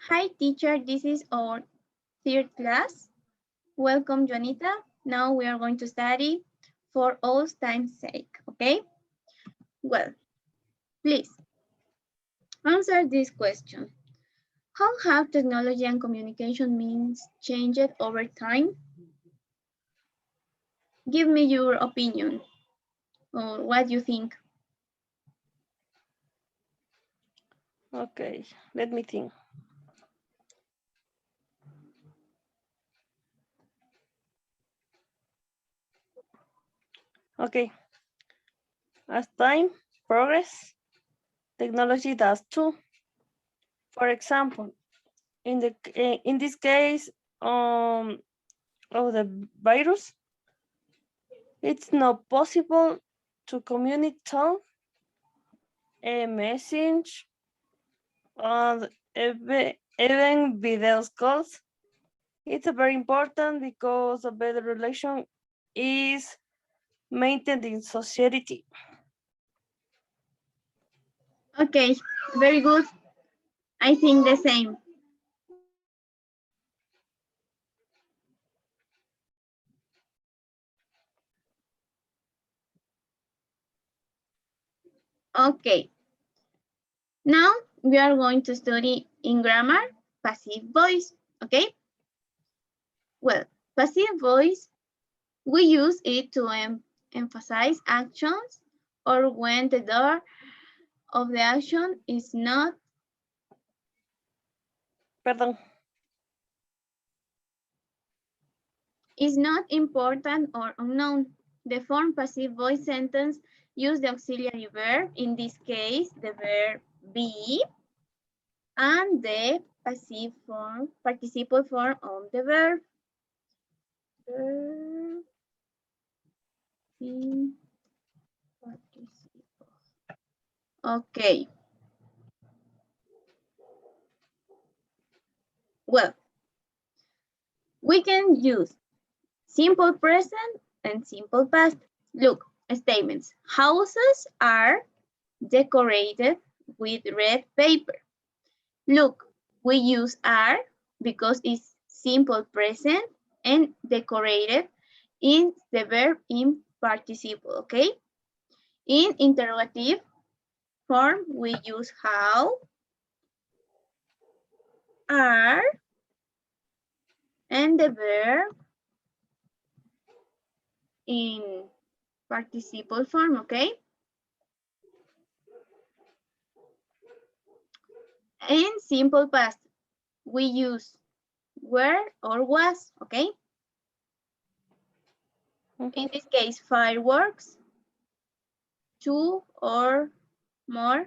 Hi teacher, this is our third class. Welcome Juanita. Now we are going to study for all time's sake, okay? Well, please answer this question. How have technology and communication means changed over time? Give me your opinion or what you think. Okay, let me think. Okay, as time progress, technology does too. For example, in this case of the virus, it's not possible to communicate a message and even video calls. It's very important because a better relation is maintained in society. Okay, very good. I think the same. Okay, now we are going to study in grammar passive voice, okay? Well, passive voice, we use it to emphasize actions or when the door of the action is not Perdón. important or unknown. The form passive voice sentence use the auxiliary verb, in this case, the verb be, and the passive form, participle form of the verb. Okay. Well, we can use simple present and simple past. Look, statements. Houses are decorated with red paper. Look, we use are because it's simple present and decorated in the verb in participle, okay? In interrogative form, we use how, are, and the verb in participle form, okay? In simple past, we use were or was, okay? In this case, fireworks, two or more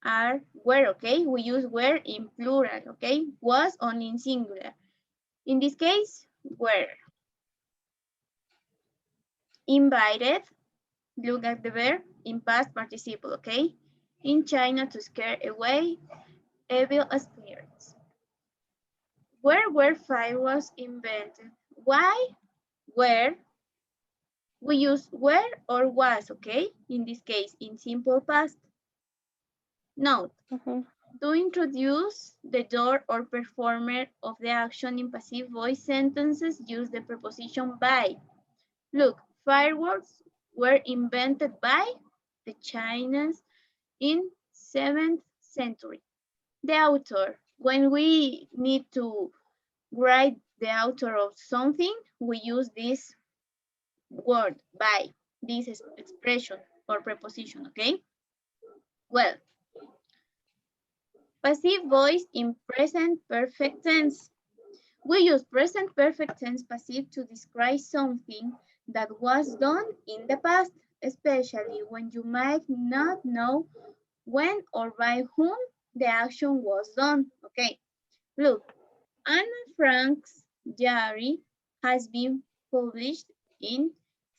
are were, okay? We use were in plural, okay? Was only in singular. In this case, were. Invited, look at the verb in past participle, okay? In China to scare away evil spirits. Where were fireworks invented? Why? Where? We use were or was, okay? In this case, in simple past. Note, to introduce the door or performer of the action in passive voice sentences, use the preposition by. Look, fireworks were invented by the Chinese in 7th century. The author, when we need to write the author of something, we use this word by, this expression or preposition, okay? Well, passive voice in present perfect tense. We use present perfect tense passive to describe something that was done in the past, especially when you might not know when or by whom the action was done. Okay, look, Anna Frank's diary has been published in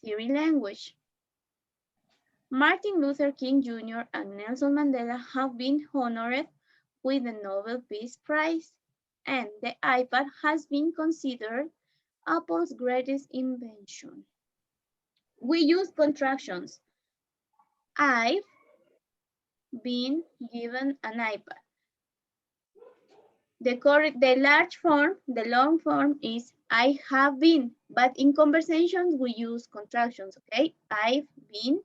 3 languages. Martin Luther King Jr. and Nelson Mandela have been honored with the Nobel Peace Prize, and the iPad has been considered Apple's greatest invention. We use contractions. I've been given an iPad. The large form, the long form is I have been, but in conversations we use contractions, okay? I've been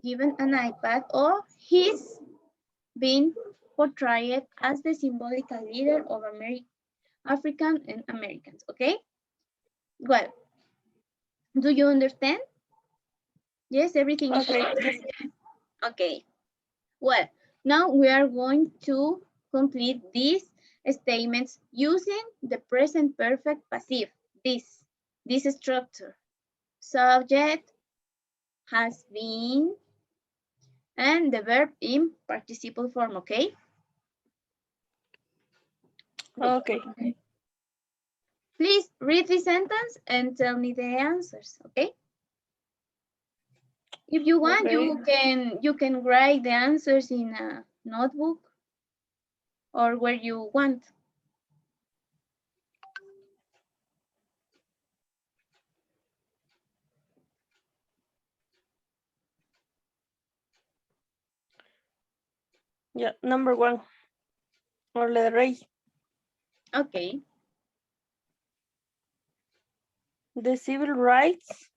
given an iPad, or he's been portrayed as the symbolical leader of African and Americans, okay? Well, do you understand? Yes, everything is Okay, okay. yes. Okay, well, now we are going to complete these statements using the present perfect passive, this structure. Subject, has been, and the verb in participle form, okay? Good. Okay, Please read the sentence and tell me the answers, okay? If you want, okay. you can write the answers in a notebook or where you want. Yeah, number one, or letter A. Okay. The civil rights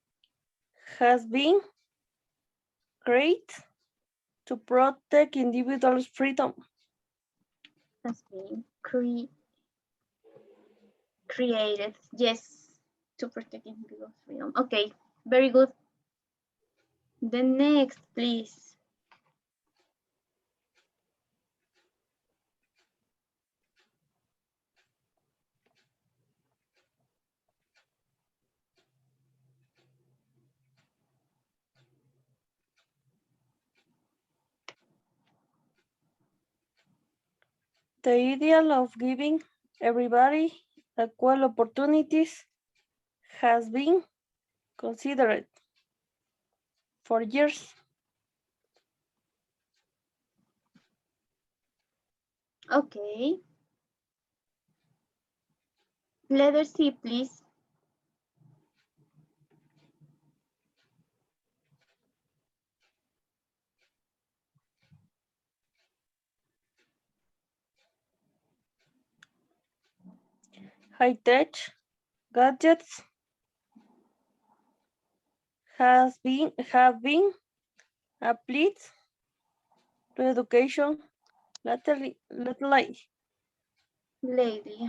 has been created to protect individuals' freedom. Has been created, yes, to protect individual freedom. Okay, very good. The next, please. The ideal of giving everybody equal opportunities has been considered for years. Okay. Letter C, please. High-tech gadgets have been applied to education lately. Lady,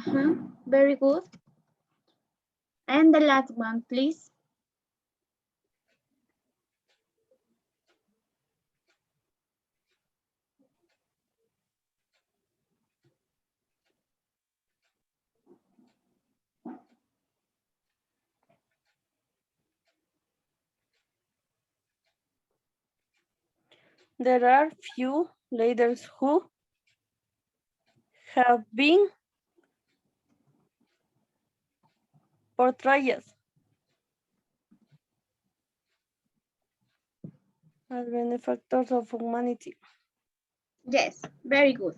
very good. And the last one, please. There are few leaders who have been portrayed as benefactors of humanity. Yes, very good.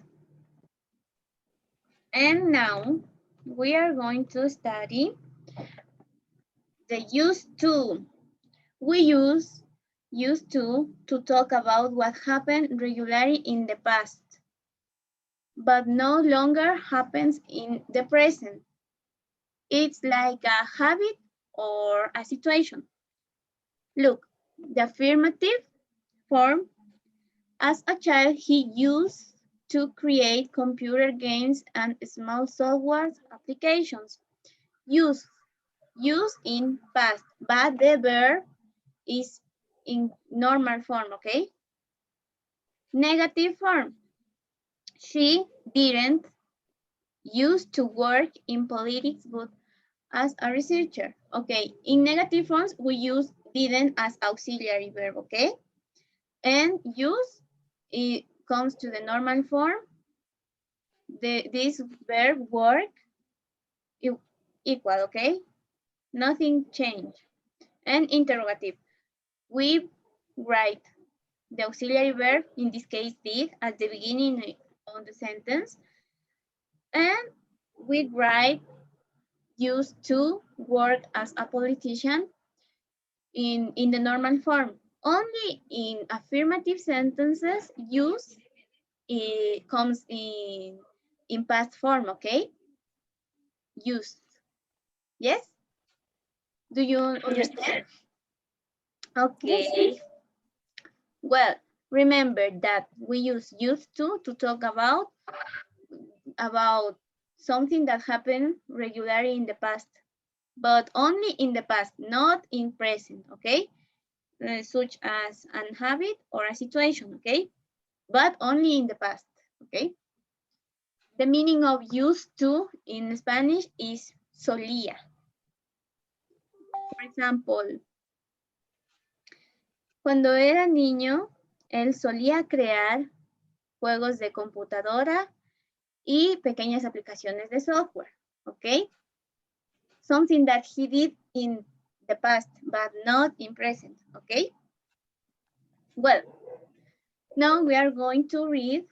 And now we are going to study the used to. We use used to talk about what happened regularly in the past, but no longer happens in the present. It's like a habit or a situation. Look, the affirmative form, as a child, he used to create computer games and small software applications. Use, use in past, but the verb is in normal form, okay? Negative form, she didn't used to work in politics, but as a researcher. Okay, in negative forms, we use didn't as auxiliary verb, okay? And use, it comes to the normal form. This verb work equal, okay? Nothing changed. And interrogative, we write the auxiliary verb, in this case did, at the beginning of the sentence. And we write used to work as a politician in the normal form. Only in affirmative sentences, use comes in in past form, okay? Used. Yes? Do you understand? Yes. Okay. Well, remember that we use used to talk about something that happened regularly in the past, but only in the past, not in present, okay? Such as an habit or a situation, okay? But only in the past, okay? The meaning of used to in Spanish is solía. For example, cuando era niño, él solía crear juegos de computadora y pequeñas aplicaciones de software, okay? Something that he did in the past, but not in present, okay? Well, now we are going to read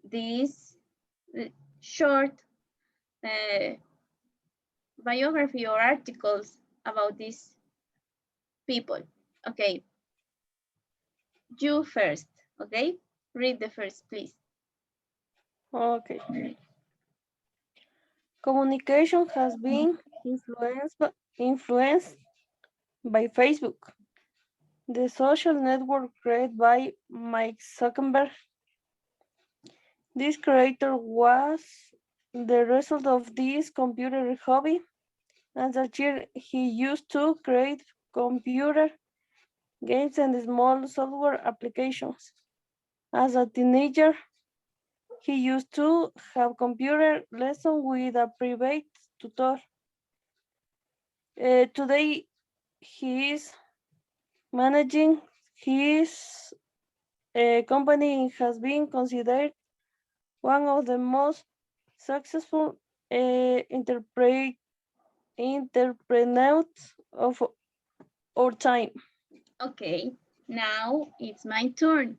this short biography or articles about these people. Okay, you first, okay? Read the first, please. Okay. Communication has been influenced by Facebook, the social network created by Mike Zuckerberg. This creator was the result of this computer hobby. As a child, he used to create computer games and small software applications. As a teenager, he used to have computer lessons with a private tutor. Today, he is managing his company has been considered one of the most successful entrepreneurs of our time. Okay, now it's my turn.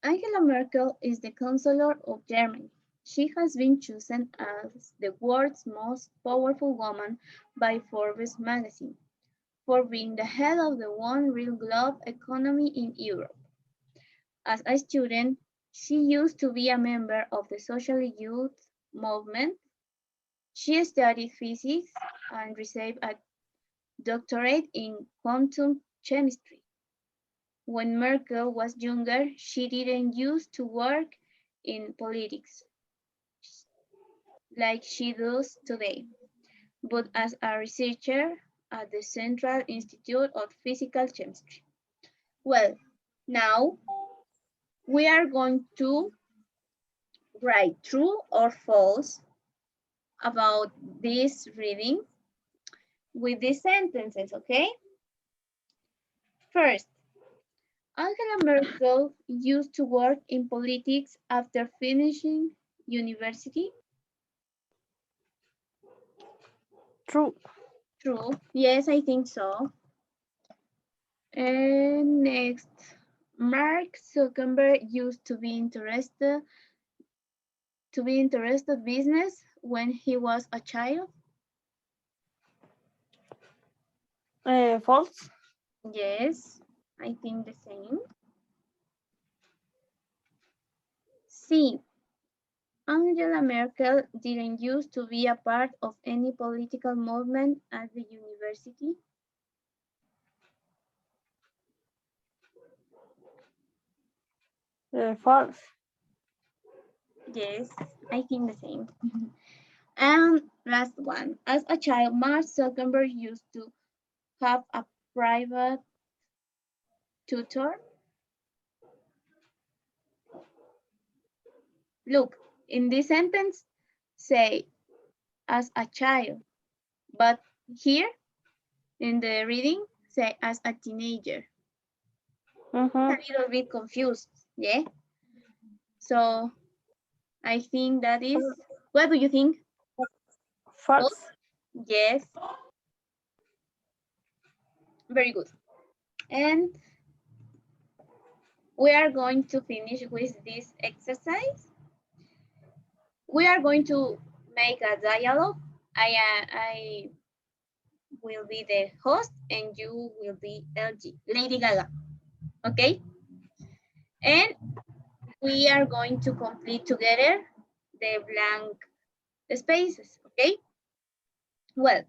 Angela Merkel is the Chancellor of Germany. She has been chosen as the world's most powerful woman by Forbes magazine for being the head of the one real globe economy in Europe. As a student, she used to be a member of the social youth movement. She studied physics and received a doctorate in quantum chemistry. When Merkel was younger, she didn't used to work in politics like she does today, but as a researcher at the Central Institute of Physical Chemistry. Well, now we are going to write true or false about this reading with these sentences, okay? First, Angela Merkel used to work in politics after finishing university. True. True. Yes, I think so. And next, Mark Zuckerberg used to be interested business when he was a child. False. Yes, I think the same. C. Angela Merkel didn't used to be a part of any political movement at the university. False. Yes, I think the same. And last one, as a child, Mark Zuckerberg used to have a private tutor. Look, in this sentence, say as a child, but here in the reading, say as a teenager. Mm-hmm. A little bit confused, yeah? So I think that is, what do you think? False. Yes. Very good. And we are going to finish with this exercise. We are going to make a dialogue. I will be the host and you will be Lady Gaga. Okay? And we are going to complete together the blank spaces, okay? Well,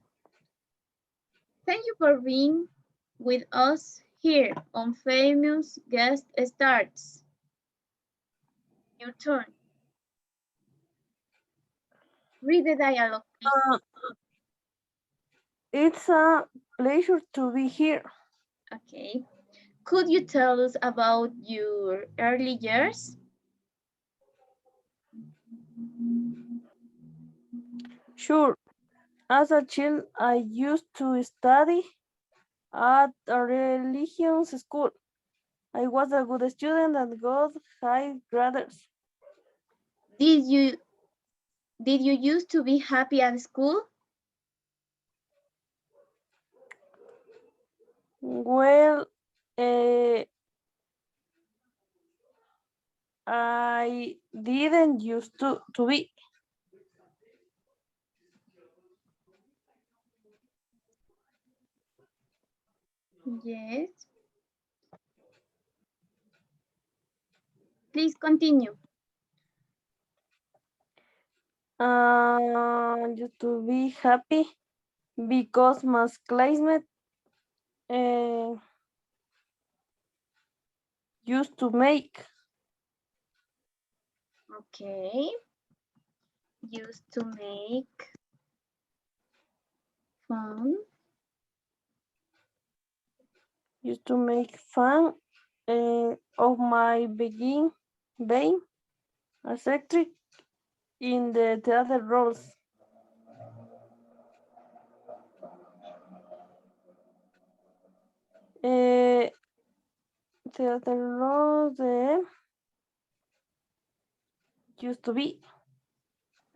thank you for being with us here on Famous Guest Starts. Your turn. Read the dialogue, please. It's a pleasure to be here. Okay. Could you tell us about your early years? Sure, as a child, I used to study at a religious school. I was a good student and got high grades. Did you used to be happy at school? Well, eh, I didn't used to be. Yes. Please continue. Used to be happy because my classmates uh, used to make. Okay. Used to make fun. Used to make fun of my being eccentric in the theater roles. Uh, theater roles used to be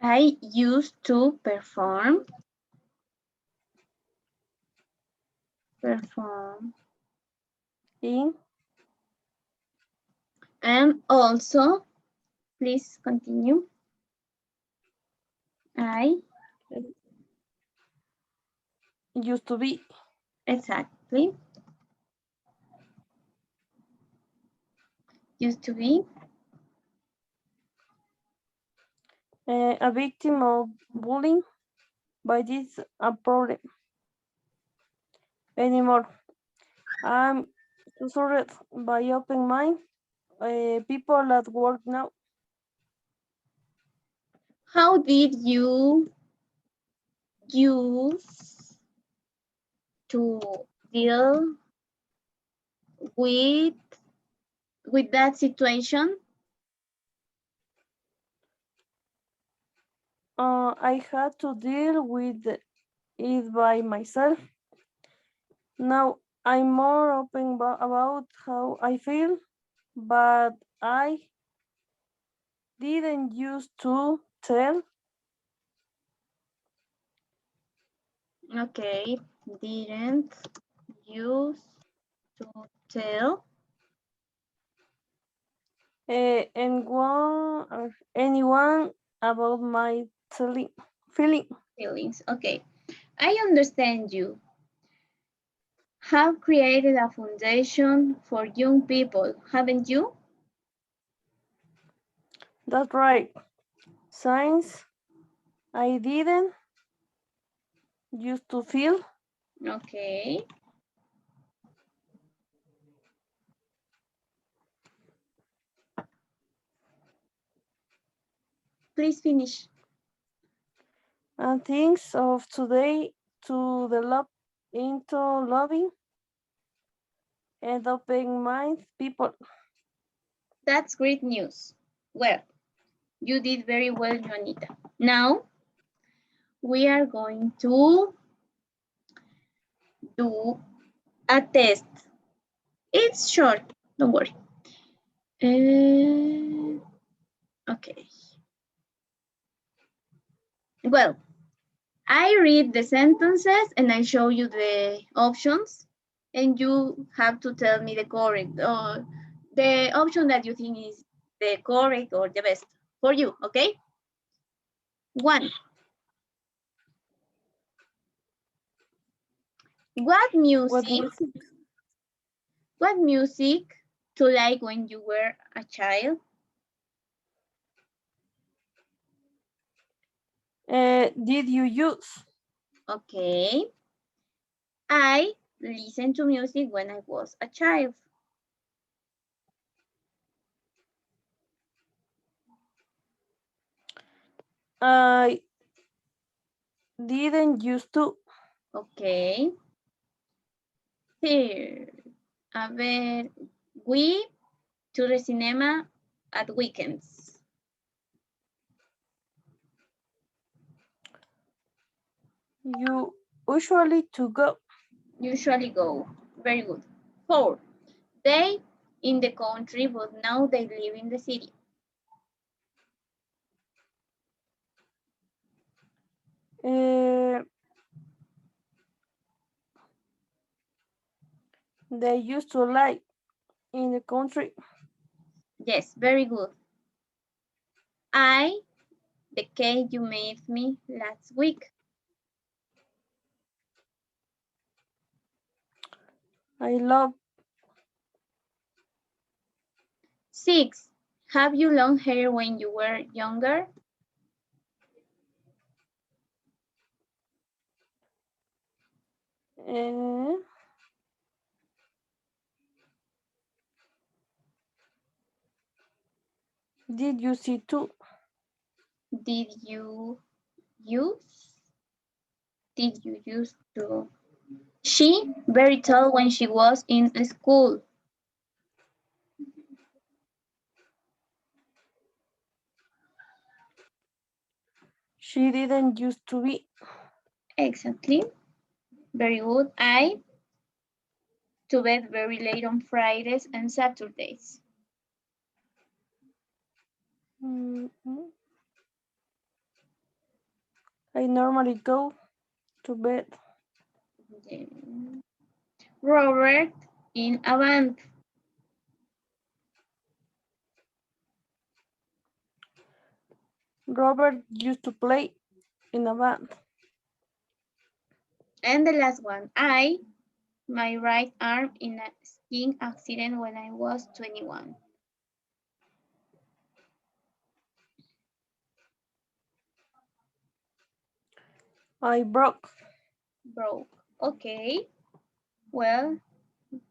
I used to perform in and also, please continue. I uh, used to be exactly used to be a victim of bullying, but it's a problem anymore. I'm surrounded by open mind people at work now. how did you use to deal with that situation? I had to deal with it by myself. Now I'm more open about how I feel, but I didn't used to tell. Okay, didn't use to tell anyone about my feeling. feelings. Okay, I understand you have created a foundation for young people, haven't you? That's right. Since I didn't used to feel. Okay, please finish. And things of today to develop into loving and open mind people. That's great news. Well, you did very well, Juanita. Now, we are going to do a test. It's short, don't worry. Okay. Well, I read the sentences and I show you the options, and you have to tell me the correct or the option that you think is the correct or the best for you, okay? 1. What What music, music? what music to like when you were a child? did you use? Okay. I listened to music when I was a child. I didn't used to. Okay. Here. A ver. We to the cinema at weekends. You usually to go. Usually go. Very good. 4. They in the country, but now they live in the city. They used to live in the country. Yes, very good. The cake you made me last week. I love. 6. Have you long hair when you were younger? Uh, did you see too? Did you use? Did you used to? She very tall when she was in school. She didn't used to be. Exactly. Very good. I to bed very late on Fridays and Saturdays. Mhm. I normally go to bed. Robert in a band. Robert used to play in a band. And the last one, my right arm in a skiing accident when I was 21. I broke. Broke. Okay. Well,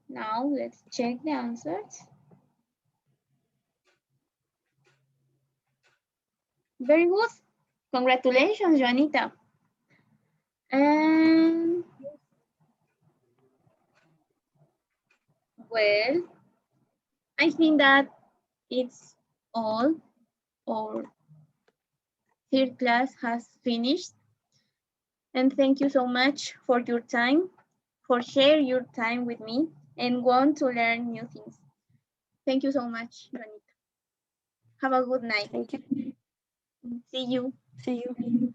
now let's check the answers. Very good. Congratulations, Joanita. And well, I think that it's all. Our third class has finished. And thank you so much for your time, for share your time with me and want to learn new things. Thank you so much, Juanita. Have a good night. Thank you. See you. See you.